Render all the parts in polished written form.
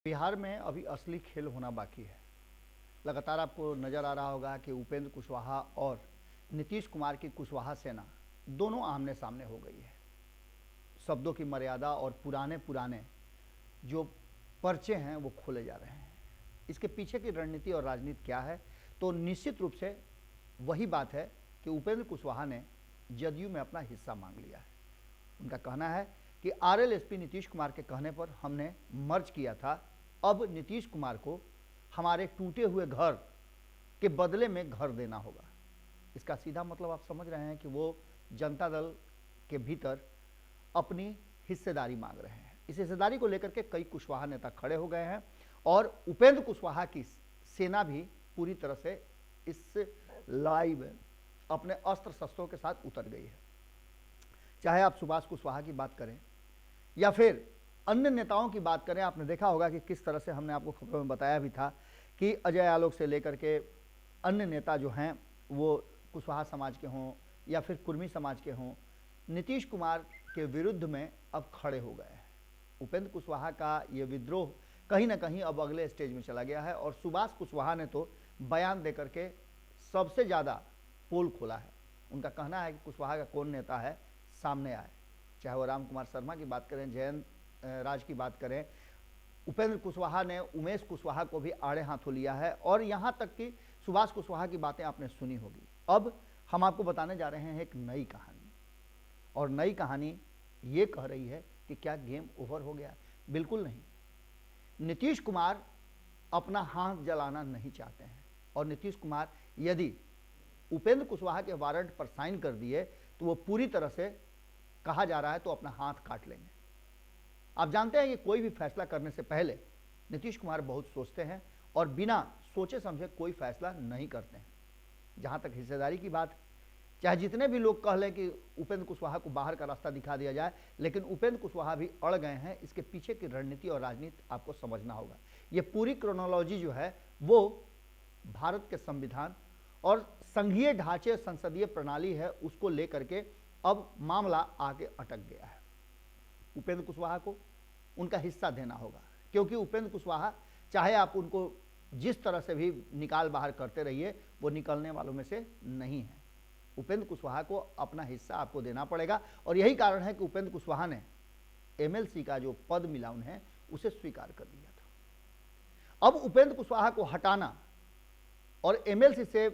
बिहार में अभी असली खेल होना बाकी है। लगातार आपको नजर आ रहा होगा कि उपेंद्र कुशवाहा और नीतीश कुमार की कुशवाहा सेना दोनों आमने सामने हो गई है। शब्दों की मर्यादा और पुराने पुराने जो पर्चे हैं वो खोले जा रहे हैं। इसके पीछे की रणनीति और राजनीति क्या है, तो निश्चित रूप से वही बात है कि उपेंद्र कुशवाहा ने जदयू में अपना हिस्सा मांग लिया है। उनका कहना है कि आरएलएसपी नीतीश कुमार के कहने पर हमने मर्ज किया था, अब नीतीश कुमार को हमारे टूटे हुए घर के बदले में घर देना होगा। इसका सीधा मतलब आप समझ रहे हैं कि वो जनता दल के भीतर अपनी हिस्सेदारी मांग रहे हैं। इस हिस्सेदारी को लेकर के कई कुशवाहा नेता खड़े हो गए हैं और उपेंद्र कुशवाहा की सेना भी पूरी तरह से इस लड़ाई में अपने अस्त्र शस्त्रों के साथ उतर गई है। चाहे आप सुभाष कुशवाहा की बात करें या फिर अन्य नेताओं की बात करें, आपने देखा होगा कि किस तरह से हमने आपको खबरों में बताया भी था कि अजय आलोक से लेकर के अन्य नेता जो हैं वो कुशवाहा समाज के हों या फिर कुर्मी समाज के हों, नीतीश कुमार के विरुद्ध में अब खड़े हो गए हैं। उपेंद्र कुशवाहा का ये विद्रोह कहीं ना कहीं अब अगले स्टेज में चला गया है और सुभाष कुशवाहा ने तो बयान देकर के सबसे ज़्यादा पोल खोला है। उनका कहना है कि कुशवाहा का कौन नेता है सामने आए, चाहे वो राम कुमार शर्मा की बात करें, जयंत राज की बात करें। उपेंद्र कुशवाहा ने उमेश कुशवाहा को भी आड़े हाथों लिया है और यहाँ तक कि सुभाष कुशवाहा की बातें आपने सुनी होगी। अब हम आपको बताने जा रहे हैं एक नई कहानी, और नई कहानी ये कह रही है कि क्या गेम ओवर हो गया? बिल्कुल नहीं। नीतीश कुमार अपना हाथ जलाना नहीं चाहते हैं और नीतीश कुमार यदि उपेंद्र कुशवाहा के वारंट पर साइन कर दिए तो वो पूरी तरह से कहा जा रहा है तो अपना हाथ काट लेंगे। आप जानते हैं कि कोई भी फैसला करने से पहले नीतीश कुमार बहुत सोचते हैं और बिना सोचे समझे कोई फैसला नहीं करते हैं। जहां तक हिस्सेदारी की बात, चाहे जितने भी लोग कह लें कि उपेंद्र कुशवाहा को बाहर का रास्ता दिखा दिया जाए, लेकिन उपेंद्र कुशवाहा भी अड़ गए हैं। इसके पीछे की रणनीति और राजनीति आपको समझना होगा। ये पूरी क्रोनोलॉजी जो है वो भारत के संविधान और संघीय ढांचे, संसदीय प्रणाली है, उसको लेकर के अब मामला आगे अटक गया है। उपेंद्र कुशवाहा को उनका हिस्सा देना होगा, क्योंकि उपेंद्र कुशवाहा चाहे आप उनको जिस तरह से भी निकाल बाहर करते रहिए, वो निकलने वालों में से नहीं है। उपेंद्र कुशवाहा को अपना हिस्सा आपको देना पड़ेगा और यही कारण है कि उपेंद्र कुशवाहा ने एमएलसी का जो पद मिला उन्हें, उसे स्वीकार कर लिया था। अब उपेंद्र कुशवाहा को हटाना और एमएलसी से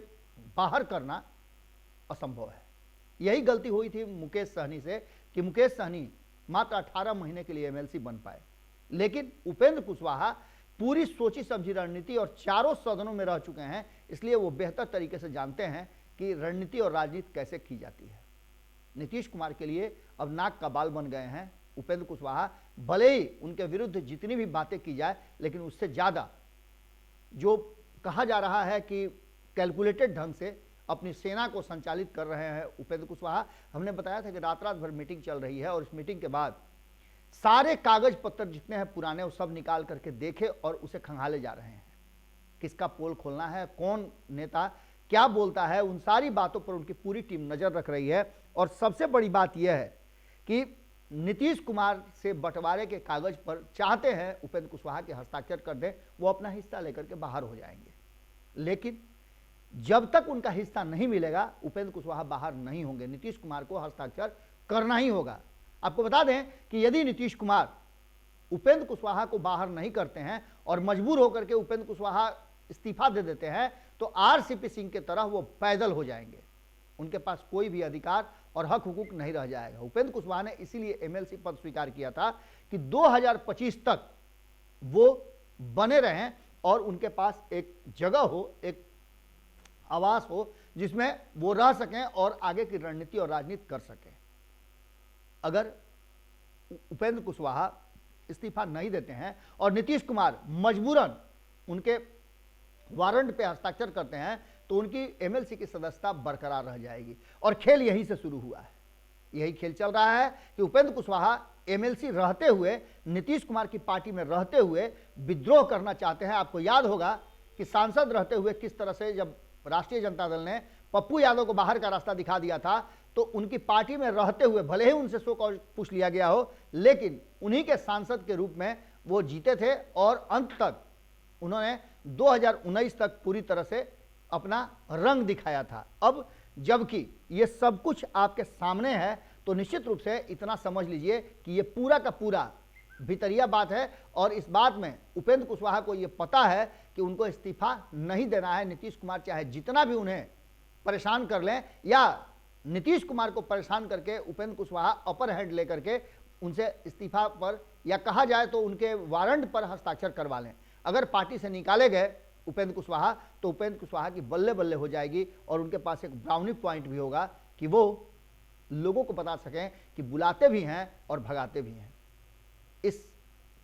बाहर करना असंभव है। यही गलती हुई थी मुकेश सहनी से कि मुकेश सहनी मात्र 18 महीने के लिए एमएलसी बन पाए, लेकिन उपेंद्र कुशवाहा पूरी सोची समझी रणनीति और चारों सदनों में रह चुके हैं, इसलिए वो बेहतर तरीके से जानते हैं कि रणनीति और राजनीति कैसे की जाती है। नीतीश कुमार के लिए अब नाक का बाल बन गए हैं उपेंद्र कुशवाहा। भले ही उनके विरुद्ध जितनी भी बातें की जाए, लेकिन उससे ज़्यादा जो कहा जा रहा है कि कैलकुलेटेड ढंग से अपनी सेना को संचालित कर रहे हैं उपेंद्र कुशवाहा। हमने बताया था कि रात रात भर मीटिंग चल रही है और इस मीटिंग के बाद सारे कागज पत्र जितने हैं पुराने, वो सब निकाल करके देखे और उसे खंगाले जा रहे हैं। किसका पोल खोलना है, कौन नेता क्या बोलता है, उन सारी बातों पर उनकी पूरी टीम नजर रख रही है। और सबसे बड़ी बात यह है कि नीतीश कुमार से बंटवारे के कागज पर चाहते हैं उपेंद्र कुशवाहा के हस्ताक्षर कर दें, वो अपना हिस्सा लेकर के बाहर हो जाएंगे। लेकिन जब तक उनका हिस्सा नहीं मिलेगा, उपेंद्र कुशवाहा बाहर नहीं होंगे। नीतीश कुमार को हस्ताक्षर करना ही होगा। आपको बता दें कि यदि नीतीश कुमार उपेंद्र कुशवाहा को बाहर नहीं करते हैं और मजबूर होकर के उपेंद्र कुशवाहा इस्तीफा दे देते हैं, तो आरसीपी सिंह की तरह वो पैदल हो जाएंगे। उनके पास कोई भी अधिकार और हक हुकूक नहीं रह जाएगा। उपेंद्र कुशवाहा ने इसीलिए एमएलसी पद स्वीकार किया था कि 2025 तक वो बने रहें और उनके पास एक जगह हो, एक आवास हो, जिसमें वो रह सकें और आगे की रणनीति और राजनीति कर सकें। अगर उपेंद्र कुशवाहा इस्तीफा नहीं देते हैं और नीतीश कुमार मजबूरन उनके वारंट पे हस्ताक्षर करते हैं, तो उनकी एमएलसी की सदस्यता बरकरार रह जाएगी। और खेल यहीं से शुरू हुआ है। यही खेल चल रहा है कि उपेंद्र कुशवाहा एमएलसी रहते हुए, नीतीश कुमार की पार्टी में रहते हुए विद्रोह करना चाहते हैं। आपको याद होगा कि सांसद रहते हुए किस तरह से जब राष्ट्रीय जनता दल ने पप्पू यादव को बाहर का रास्ता दिखा दिया था, तो उनकी पार्टी में रहते हुए भले ही उनसे शो कॉज पूछ लिया गया हो, लेकिन उन्हीं के सांसद के रूप में वो जीते थे और अंत तक उन्होंने 2019 तक पूरी तरह से अपना रंग दिखाया था। अब जबकि ये सब कुछ आपके सामने है, तो निश्चित रूप से इतना समझ लीजिए कि ये पूरा का पूरा भितरिया बात है और इस बात में उपेंद्र कुशवाहा को ये पता है कि उनको इस्तीफा नहीं देना है। नीतीश कुमार चाहे जितना भी उन्हें परेशान कर लें या नीतीश कुमार को परेशान करके उपेंद्र कुशवाहा अपर हैंड लेकर के उनसे इस्तीफा पर या कहा जाए तो उनके वारंट पर हस्ताक्षर करवा लें। अगर पार्टी से निकाले गए उपेंद्र कुशवाहा, तो उपेंद्र कुशवाहा की बल्ले बल्ले हो जाएगी और उनके पास एक ब्राउनी पॉइंट भी होगा कि वो लोगों को बता सकें कि बुलाते भी हैं और भगाते भी हैं। इस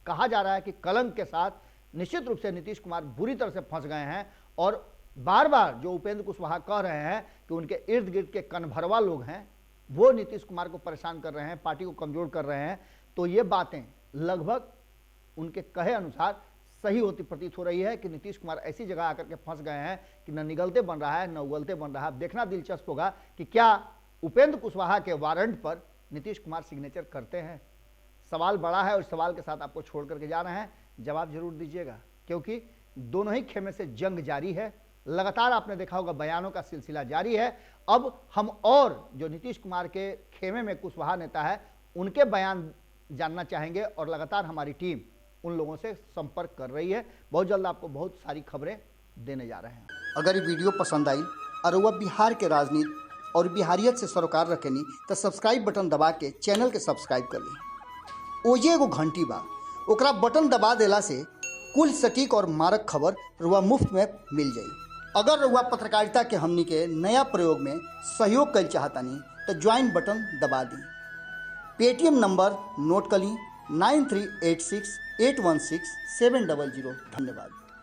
कहा जा रहा है कि कलंक के साथ निश्चित रूप से नीतीश कुमार बुरी तरह से फंस गए हैं और बार बार जो उपेंद्र कुशवाहा कह रहे हैं कि उनके इर्द गिर्द के कनभरवा लोग हैं वो नीतीश कुमार को परेशान कर रहे हैं, पार्टी को कमजोर कर रहे हैं, तो ये बातें लगभग उनके कहे अनुसार सही होती प्रतीत हो रही है कि नीतीश कुमार ऐसी जगह आकर के फंस गए हैं कि न निगलते बन रहा है न उगलते बन रहा है। देखना दिलचस्प होगा कि क्या उपेंद्र कुशवाहा के वारंट पर नीतीश कुमार सिग्नेचर करते हैं। सवाल बड़ा है और सवाल के साथ आपको छोड़ करके जा रहे हैं, जवाब जरूर दीजिएगा, क्योंकि दोनों ही खेमे से जंग जारी है। लगातार आपने देखा होगा बयानों का सिलसिला जारी है। अब हम और जो नीतीश कुमार के खेमे में कुशवाहा नेता है उनके बयान जानना चाहेंगे और लगातार हमारी टीम उन लोगों से संपर्क कर रही है। बहुत जल्द आपको बहुत सारी खबरें देने जा रहे हैं। अगर ये वीडियो पसंद आई और वह बिहार के राजनीति और बिहारियत से सरोकार रखेनी तो सब्सक्राइब बटन दबा के चैनल के सब्सक्राइब कर ली। ओजे एगो घंटी बा, ओकरा बटन दबा देला से कुल सटीक और मारक खबर रुआ मुफ्त में मिल जाई। अगर रुआ पत्रकारिता के हमनी के नया प्रयोग में सहयोग कर चाहतानी तो ज्वाइन बटन दबा दी। पेटीएम नंबर नोट कर ली 9386816700। धन्यवाद।